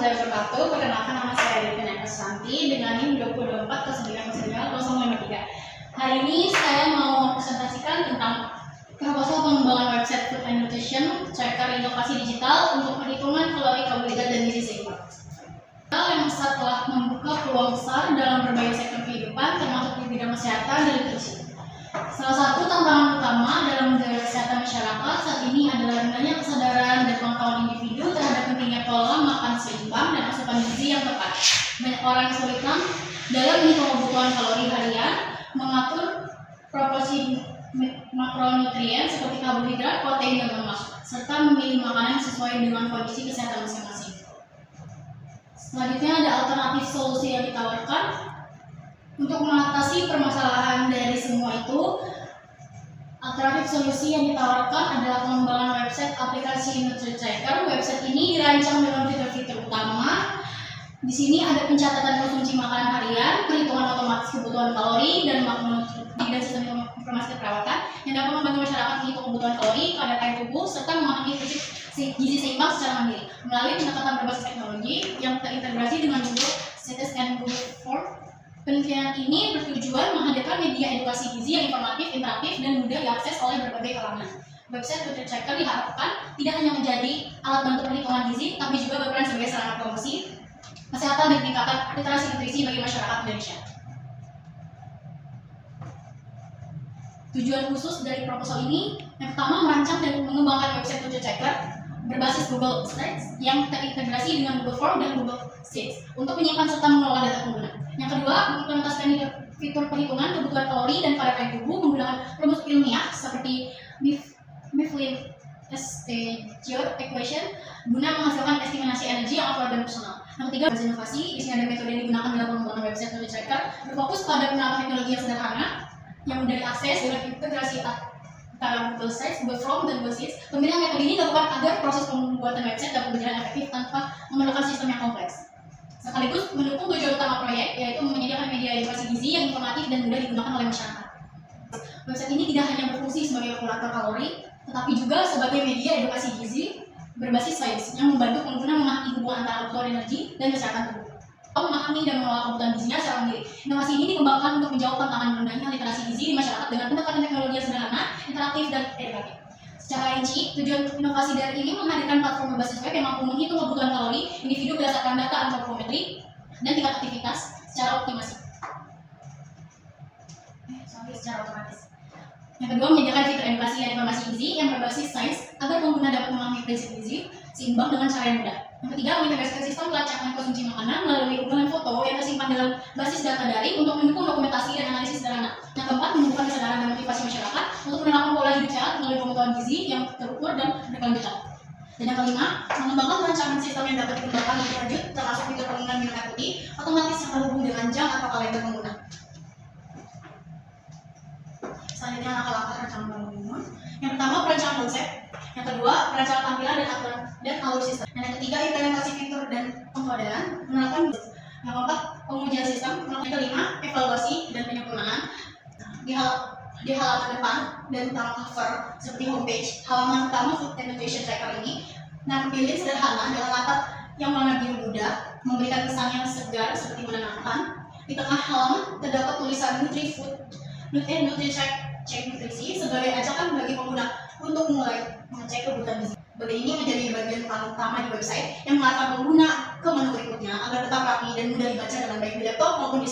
warahmatullahi wabarakatuh. Perkenalkan, nama saya Devina Santi dengan NIM 2409090553. Hari ini saya mau presentasikan tentang proposal pengembangan website Food and Nutrition Tracker inovasi digital untuk perhitungan kalori, karbohidrat, dan gizi seimbang. Yang besar telah membuka peluang besar dalam berbagai sektor kehidupan, termasuk di bidang kesehatan dan nutrisi. Salah satu tantangan utama dalam menjaga kesehatan masyarakat saat ini adalah rendahnya kesadaran dan pengetahuan individu terhadap pentingnya pola makan seimbang dan asupan gizi yang tepat. Banyak orang kesulitan dalam menghitung kebutuhan kalori harian, mengatur proporsi makronutrien seperti karbohidrat, protein, dan lemak, serta memilih makanan sesuai dengan kondisi kesehatan masing-masing. Selanjutnya ada alternatif solusi yang ditawarkan. Untuk mengatasi permasalahan dari semua itu, alternatif solusi yang ditawarkan adalah pengembangan website aplikasi NutriTracker. Website ini dirancang dengan fitur-fitur utama. Di sini ada pencatatan konsumsi makanan harian, perhitungan otomatis kebutuhan kalori, dan makronutrien dan sistem informasi keperawatan yang dapat membantu masyarakat menghitung kebutuhan kalori, kadar air tubuh, serta memahami prinsip gizi seimbang secara mandiri melalui pendekatan berbasis teknologi yang terintegrasi dengan Google Sheets dan Google Forms. Penelitian ini bertujuan menghadirkan media edukasi gizi yang informatif, interaktif, dan mudah diakses oleh berbagai kalangan. Website NutriTracker diharapkan tidak hanya menjadi alat bantu perhitungan gizi, tapi juga berperan sebagai sarana promosi kesehatan dan peningkatan literasi nutrisi bagi masyarakat Indonesia. Tujuan khusus dari proposal ini, yang pertama, merancang dan mengembangkan website NutriTracker berbasis Google Sheets yang terintegrasi dengan Google Forms dan Google Sheets untuk menyimpan serta mengelola data pengguna. Yang kedua, mengimplementasikan fitur perhitungan kebutuhan kalori dan kadar air tubuh menggunakan rumus ilmiah seperti Mifflin Stegner Equation guna menghasilkan estimasi energi yang akurat dan personal. Yang ketiga, inovasi. Di sini ada metode yang digunakan dalam pengembangan website NutriTracker berfokus pada penerapan teknologi yang sederhana yang mudah diakses dengan integrasi antara Google Sheets, Google Forms, dan Google Sheets. Pemilihan metode ini dilakukan agar proses pembuatan website dapat berjalan efektif tanpa memerlukan sistem yang kompleks. Sekaligus mendukung tujuan utama proyek, yaitu menyediakan media edukasi gizi yang informatif dan mudah digunakan oleh masyarakat. Website ini tidak hanya berfungsi sebagai kalkulator kalori, tetapi juga sebagai media edukasi gizi berbasis sains yang membantu pengguna memahami hubungan antara kebutuhan energi dan kesehatan tubuh. Memahami dan mengelola kebutuhan gizinya secara mandiri. Inovasi ini dikembangkan untuk menjawab tantangan rendahnya literasi gizi di masyarakat dengan pendekatan teknologi yang sederhana, interaktif, dan edukatif. Secara rinci, tujuan inovasi dari ini menghadirkan platform berbasis web yang mampu menghitung kebutuhan kalori individu berdasarkan data antropometri dan tingkat aktivitas secara otomatis. Yang kedua, menyediakan fitur edukasi dan informasi gizi yang berbasis sains agar pengguna dapat memahami prinsip gizi seimbang dengan cara yang mudah. Yang ketiga, mengintegrasikan sistem pelacakan konsumsi makanan melalui unggahan foto yang tersimpan dalam basis data daring untuk mendukung dokumentasi dan analisis sederhana. Yang keempat, menumbuhkan kesadaran dan motivasi masyarakat untuk menerapkan pola hidup sehat melalui pengetahuan gizi yang terukur dan berkelanjutan. Dan yang kelima, mengembangkan rancangan sistem yang dapat dikembangkan lebih lanjut, termasuk fitur penggunaan minum air putih otomatis yang terhubung dengan jam atau kalender pengguna. Selanjutnya, langkah-langkah rancangan bangun. Yang pertama, perancangan konsep. Yang kedua, perancangan tampilan dan alur sistem. Dan yang ketiga, implementasi fitur dan pengkodean menerapkan. Yang keempat, pengujian sistem. Yang kelima, evaluasi dan penyempurnaan. Di halaman depan dan utama cover seperti homepage, halaman utama Food and Nutrition Tracker ini nampilin sederhana dengan latar yang warna biru muda, memberikan kesan yang segar seperti menenangkan. Di tengah halaman terdapat tulisan NutriTrack cek nutrisi sebagai ajakan bagi pengguna untuk mulai mengecek kebutuhan gizi. Bagian ini menjadi bagian paling utama di website yang mengarahkan pengguna ke menu berikutnya agar tetap rapi dan mudah dibaca dengan baik di laptop maupun di.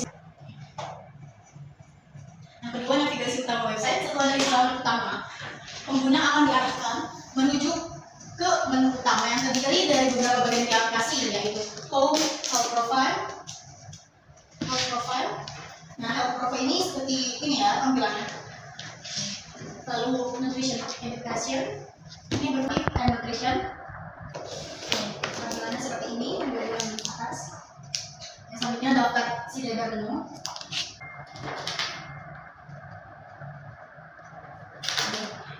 Yang kedua, navigasi utama website. Setelah dari halaman utama, pengguna akan diarahkan menuju ke menu utama yang terdiri dari beberapa bagian di aplikasi, yaitu Home, Health Profile. Nah, Health Profile ini seperti ini ya tampilannya. Lalu Nutrition Education, ini berarti Nutrition. Tampilannya seperti ini di bagian atas. Yang selanjutnya daftar sidagar menu.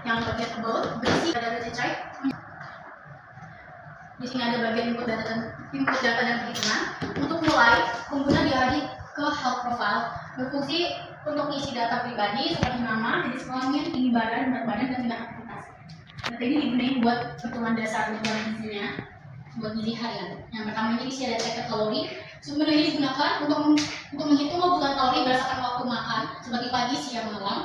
Yang bagian about berisi pada NutriTrack. Di sini ada bagian input data dan perhitungan. Untuk mulai, pengguna diarahi ke Health Profile, berfungsi untuk isi data pribadi seperti nama, jenis kelamin, tinggi badan, berat badan, dan tindak aktivitas. Data ini digunakan buat perhitungan dasar dan gizinya. buat gizi harian. Yang pertama ini isi ada tracker kalori. Sumber ini digunakan untuk menghitung kebutuhan kalori berdasarkan waktu makan seperti pagi, siang, malam.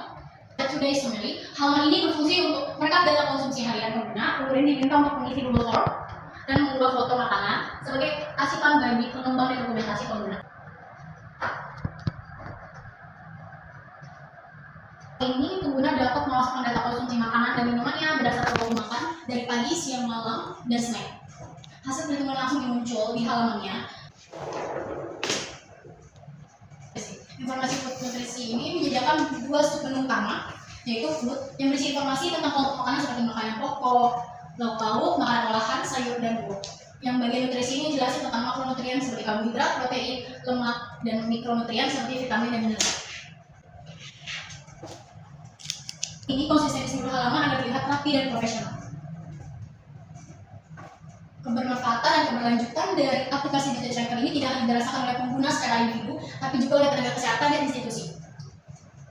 Today summary. Halaman ini berfungsi untuk merekap data konsumsi harian pengguna. Kemudian diminta untuk mengisi Google Form dan mengunggah foto makanan sebagai asipan bagi pengembang dan dokumentasi pengguna. Ini pengguna dapat memasukkan data konsumsi makanan dan minumannya berdasarkan waktu makan dari pagi, siang, malam, dan snack. Hasil perhitungan langsung muncul di halamannya. Informasi food nutrisi ini menyediakan dua submenu utama, yaitu food yang berisi informasi tentang kelompok makanan seperti makanan pokok, lauk pauk, makanan olahan, sayur, dan buah. Yang bagian nutrisi ini jelasin tentang makronutrien seperti karbohidrat, protein, lemak, dan mikronutrien seperti vitamin dan mineral. Ini konsisten di seluruh halaman agar terlihat rapi dan profesional. Kebermanfaatan dan keberlanjutan dari aplikasi Digital Tracker ini tidak hanya dirasakan oleh pengguna secara individu, tapi juga oleh tenaga kesehatan dan institusi.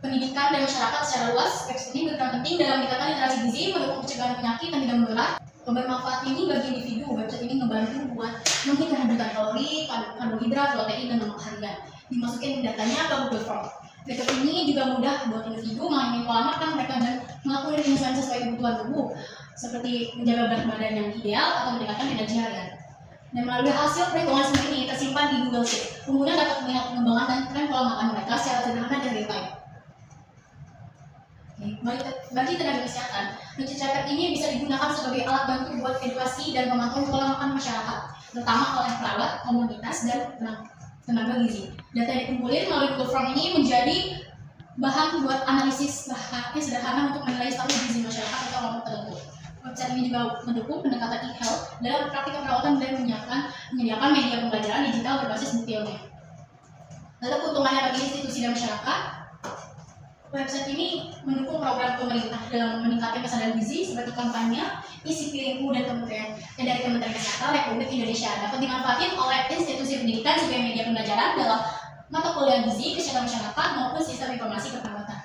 Pendidikan dan masyarakat secara luas, website ini berperan penting dalam meningkatkan literasi gizi, mendukung pencegahan penyakit yang tidak menular. Kebermanfaat ini bagi individu, website ini ngebantu buat menghitung kebutuhan kalori, karbohidrat, protein, dan lemak harian. Dimasukin datanya ke Google Form. Methode ini juga mudah buat individu mengalami pola makan mereka dan melakukan penyesuaian sesuai kebutuhan tubuh, seperti menjaga berat badan yang ideal atau meningkatkan energi harian. Dan melalui hasil perhitungan semua ini tersimpan di Google Sheet, pengguna dapat melihat pengembangan dan tren pola makan mereka secara sederhana dan real time. Bagi tenaga kesehatan, Digital Tracker ini bisa digunakan sebagai alat bantu buat edukasi dan pemantauan pola makan masyarakat, terutama oleh perawat, komunitas, dan tenaga gizi. Data yang dikumpulin melalui Google Form ini menjadi bahan buat analisis yang sederhana untuk menilai status gizi masyarakat atau kelompok tertentu. Website ini juga mendukung pendekatan e-health dalam praktik perawatan dan menyediakan media pembelajaran digital berbasis bukti ilmiah. Lalu keuntungannya bagi institusi dan masyarakat, website ini mendukung program pemerintah dalam meningkatkan kesadaran gizi seperti kampanye isi piringku dan dari Kementerian Kesehatan Republik Indonesia dapat dimanfaatkan oleh institusi pendidikan sebagai media pembelajaran dalam mata kuliah gizi, kesehatan masyarakat maupun sistem informasi keperawatan.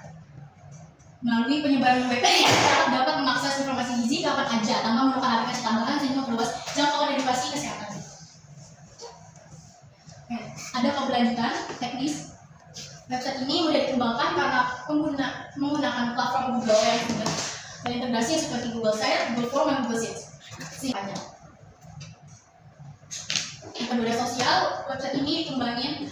Melalui penyebaran web ini, masyarakat dapat mengakses informasi gizi kapan aja tanpa memerlukan aplikasi tambahan sehingga memperluas jangkauan edukasi kesehatan. Ada keberlanjutan teknis. Website ini mudah dikembangkan karena menggunakan platform Google yang sudah terintegrasi seperti Google Sites, Google Form, dan Google Sheets. Yang kedua, sosial. Website ini dikembangin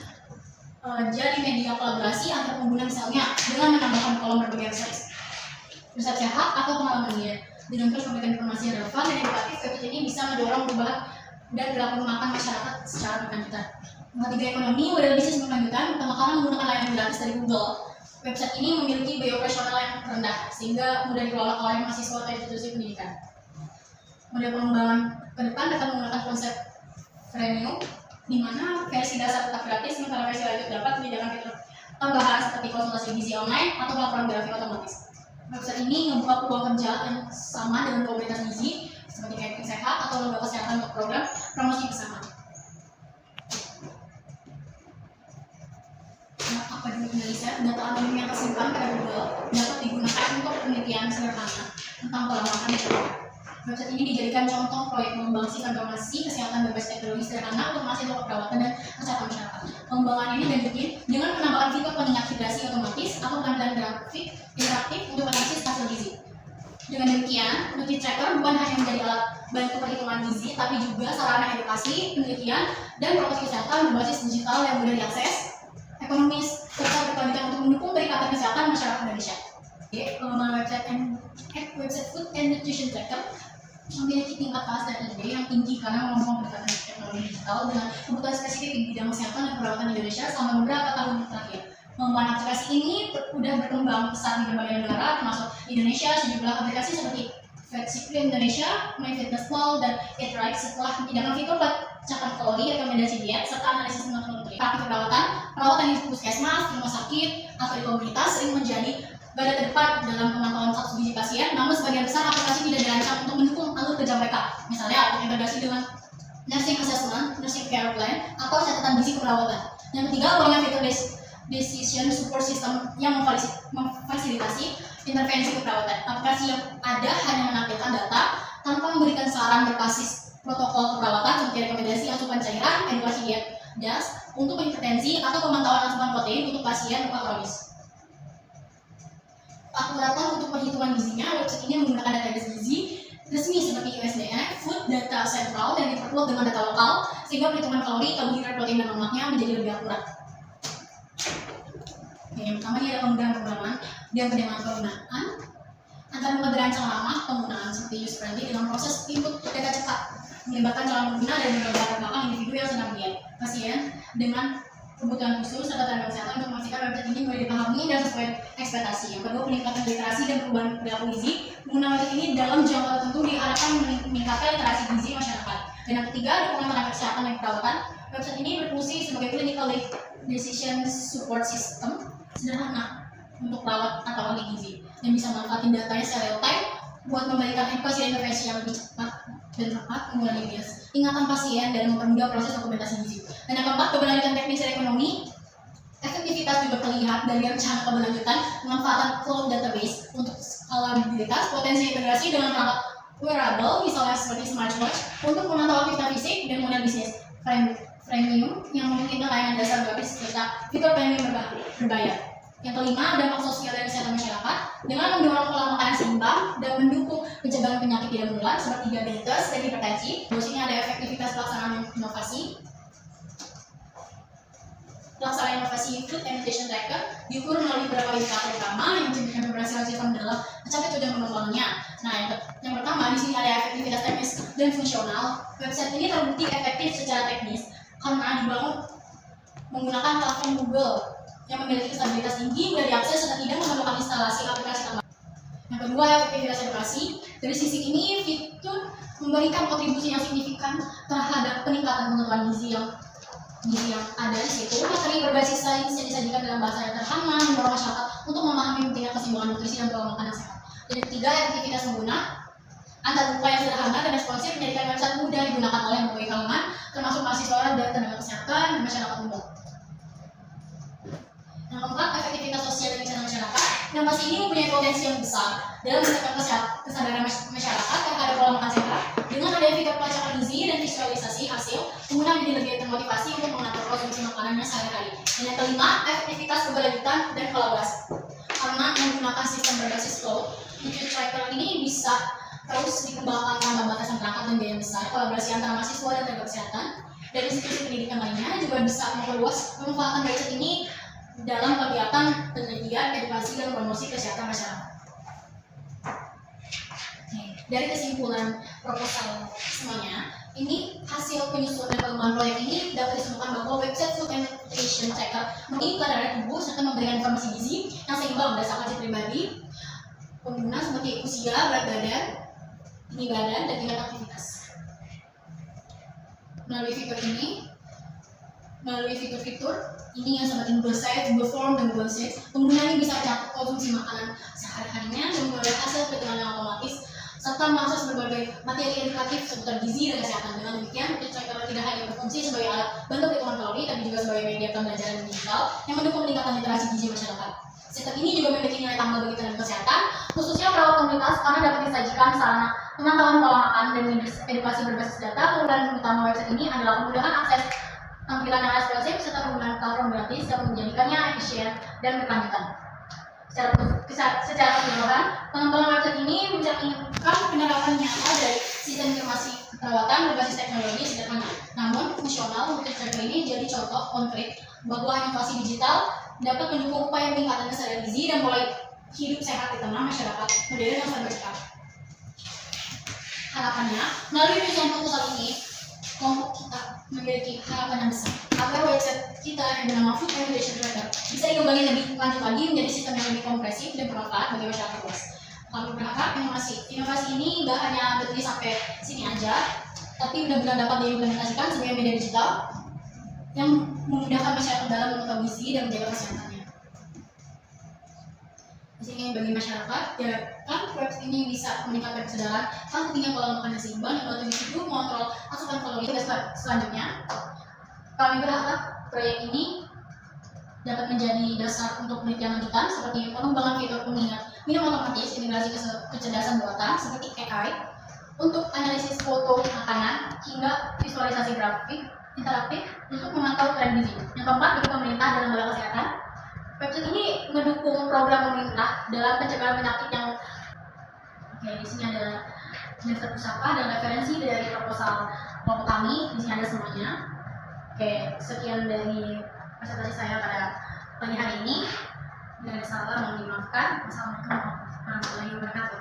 jadi media kolaborasi antar pengguna, misalnya dengan menambahkan kolom berbagai resep sehat atau pengalaman diet. Dengan terus memberikan informasi yang relevan dan edukatif, website ini bisa mendorong perubahan dan perilaku makan masyarakat secara berkelanjutan. Ketiga, ekonomi model bisnis berkelanjutan. Pertama, karena menggunakan layanan gratis dari Google, website ini memiliki biaya operasional yang rendah sehingga mudah dikelola oleh mahasiswa atau institusi pendidikan. Model pengembangan ke depan dapat menggunakan konsep freemium, di mana versi dasar tetap gratis, sementara versi lanjut dapat menyediakan fitur tambahan seperti konsultasi gizi online atau laporan grafik otomatis. Website ini membuka peluang kerja yang sama dengan komunitas gizi seperti catering sehat atau lembaga kesehatan untuk program promosi bersama. Apa dulu analisa data anonim yang tersimpan pada Google dapat digunakan untuk penelitian sederhana tentang pola makan masyarakat. Website ini dijadikan contoh proyek mengembangkan informasi kesehatan berbasis teknologi sederhana untuk mahasiswa keperawatan dan kesehatan masyarakat. Pengembangan ini dilanjutin dengan penambahan fitur pengingat hidrasi otomatis atau tampilan grafik interaktif untuk analisis hasil gizi. Dengan demikian, Digital Tracker bukan hanya menjadi alat bantu perhitungan gizi, tapi juga sarana edukasi, penelitian, dan promosi kesehatan berbasis digital yang mudah diakses, ekonomis, serta berkelanjutan untuk mendukung peningkatan kesehatan masyarakat Indonesia. Pengembangan website Food and Nutrition Tracker memiliki tingkat kelas dan ide yang tinggi karena membangun pendekatan teknologi digital dengan kebutuhan spesifik di bidang kesehatan dan perawatan Indonesia selama beberapa tahun terakhir. Pengembangan aplikasi ini sudah berkembang pesat di berbagai negara, termasuk Indonesia. Sejumlah aplikasi seperti Flexible Indonesia, MyFitnessPal, dan Eat Right setelah menyediakan fitur pelacakan kalori, rekomendasi diet, serta analisis makronutrien. Praktik perawatan di puskesmas, rumah sakit, atau di komunitas sering menjadi garda terdepan dalam pemantauan status gizi pasien, namun sebagian besar aplikasi tidak dirancang untuk mendukung alur kerja mereka. Misalnya, integrasi dengan nursing assessment, nursing care plan, atau catatan gizi keperawatan. Yang ketiga, kurangnya fitur decision support system yang memfasilitasi intervensi keperawatan. Aplikasi yang ada hanya menampilkan data tanpa memberikan saran berbasis protokol perawatan seperti rekomendasi asupan cairan, edukasi diet DAS untuk hipertensi atau pemantauan asupan protein untuk pasien luka kronis. Akuratan untuk perhitungan gizinya, website ini menggunakan database gizi resmi seperti USDA, Food Data Central, dan diperkuat dengan data lokal sehingga perhitungan kalori, karbohidrat, protein, dan lemaknya menjadi lebih akurat. Yang pertama ini ada penggunaan dan penggunaan antara mulai berancang lama penggunaan seperti user friendly dengan proses input data cepat melibatkan calon pengguna dan berlatar belakang individu yang sedang diet pasien dengan kebutuhan khusus serta tenaga kesehatan untuk memastikan website ini mulai dipahami dan sesuai ekspektasi. Yang kedua, peningkatan literasi dan perubahan perilaku gizi. Penggunaan website ini dalam jangka tertentu diharapkan meningkatkan literasi gizi masyarakat. Dan yang ketiga, dukungan tenaga kesehatan dan perawatan. Website ini berfungsi sebagai clinical decision support system sederhana untuk perawat atau ahli gizi yang bisa memanfaatkan datanya secara real time buat memberikan edukasi dan intervensi yang lebih cepat dan tepat mengurangi bias ingatan pasien dan mempermudah proses dokumentasi gizi. Dan yang keempat, keberlanjutan teknis dan ekonomi. Efektivitas juga terlihat dari rencana keberlanjutan pemanfaatan cloud database untuk skalabilitas, potensi integrasi dengan perangkat wearable misalnya seperti smartwatch untuk memantau aktivitas fisik dan model bisnis premium yang memungkinkan layanan dasar gratis serta fitur premium berbayar. Yang kelima, dampak sosial dan kesehatan masyarakat dengan mendorong pola makan seimbang dan mendukung pencegahan penyakit tidak menular seperti diabetes dan hipertensi. Terus ini ada efektivitas pelaksanaan inovasi. Pelaksanaan inovasi Food and Nutrition Tracker diukur melalui beberapa indikator utama yang menunjukkan keberhasilan sistem dalam mencapai tujuan pengembangannya. Nah, yang pertama di sini ada efektivitas teknis dan fungsional. Website ini terbukti efektif secara teknis karena dibangun menggunakan platform Google yang memiliki stabilitas tinggi, mudah diakses, serta tidak memerlukan instalasi aplikasi tambahan. Yang kedua, efektivitas edukasi. Dari sisi ini, fitur memberikan kontribusi yang signifikan terhadap peningkatan pengetahuan gizi yang ada di situ. Materi berbasis sains yang disajikan dalam bahasa yang sederhana mendorong masyarakat untuk memahami pentingnya keseimbangan nutrisi dan pola makan yang sehat. Dan yang ketiga, efektivitas pengguna. Antar buka yang sederhana dan responsif menjadikan website mudah digunakan oleh berbagai kalangan, termasuk mahasiswa dan tenaga kesehatan dan masyarakat umum. Yang keempat, efektivitas sosial dan kesehatan masyarakat. Inovasi ini mempunyai potensi yang besar dalam meningkatkan kesadaran masyarakat terhadap pola makan sehat. Dengan adanya fitur pelacakan gizi dan visualisasi hasil, pengguna menjadi lebih termotivasi untuk mengatur konsumsi makanannya sehari-hari. Dan yang kelima, efektivitas keberlanjutan dan kolaborasi. Karena menggunakan sistem berbasis cloud, Nutrient Tracker ini bisa terus dikembangkan tanpa batasan perangkat dan biaya besar. Kolaborasi antara mahasiswa dan tenaga kesehatan dan institusi pendidikan lainnya juga bisa memperluas pemanfaatan website ini dalam kegiatan penelitian, edukasi, dan promosi kesehatan masyarakat. Dari kesimpulan proposal semuanya, ini hasil penyusunan dan pengembangan proyek ini dapat disimpulkan bahwa website Food and Nutrition Tracker memiliki kadar tubuh serta memberikan informasi gizi yang seimbang berdasarkan ciri pribadi pengguna seperti usia, berat badan, tinggi badan, dan tingkat aktivitas. Melalui fitur-fitur ini yang seperti Google Sites, Google Form, dan Google Sheets, pengguna ini bisa catat konsumsi makanan sehari-harinya dan memperoleh hasil perhitungan yang otomatis serta mengakses berbagai materi edukatif seputar gizi dan kesehatan. Dengan demikian, Nutrient Tracker tidak hanya berfungsi sebagai alat bantu perhitungan kalori, tapi juga sebagai media pembelajaran digital yang mendukung peningkatan literasi gizi masyarakat. Sistem ini juga memiliki nilai tambah bagi tenaga kesehatan, khususnya perawat komunitas, karena dapat disajikan sarana pemantauan pola makan dan edukasi berbasis data. Keunggulan utama website ini adalah kemudahan akses, tampilan yang responsif, serta penggunaan platform gratis yang menjadikannya efisien dan berkelanjutan. Secara keseluruhan, pengembangan website ini mencerminkan penerapan nyata dari sistem informasi perawatan berbasis teknologi sederhana, namun fungsional. Nutrient Tracker ini jadi contoh konkret bahwa inovasi digital dapat mendukung upaya peningkatan kesadaran gizi dan pola hidup sehat di tengah masyarakat modern yang serba cepat. Harapannya, melalui penyusunan proposal ini, kelompok kita memiliki harapan yang besar agar website kita yang bernama Food and Nutrition Tracker bisa dikembangkan lebih lanjut lagi menjadi sistem yang lebih kompresif dan bermanfaat bagi masyarakat luas. Kami berharap inovasi ini nggak hanya berdiri sampai sini aja, tapi benar-benar dapat diimplementasikan sebagai media digital yang memudahkan masyarakat dalam mengetahui gizi dan menjaga kesehatannya. Di sini bagi masyarakat, ya kan website ini bisa meningkatkan kesadaran tentang pentingnya pola makan yang seimbang dan membantu individu mengontrol asupan kalori. Selanjutnya, kami berharap proyek ini dapat menjadi dasar untuk penelitian lanjutan seperti pengembangan fitur pengingat minum otomatis, integrasi kecerdasan buatan seperti AI, untuk analisis foto makanan hingga visualisasi grafik interaktif untuk memantau tren gizi. Yang keempat, itu pemerintah dalam bidang kesehatan. Website ini mendukung program pemerintah dalam pencegahan penyakit yang di sini ada daftar pusaka dan referensi dari proposal kelompok kami. Di sini ada semuanya. Sekian dari presentasi saya pada pagi hari ini. Jika ada salah, mohon dimaafkan. Wassalamualaikum warahmatullahi wabarakatuh.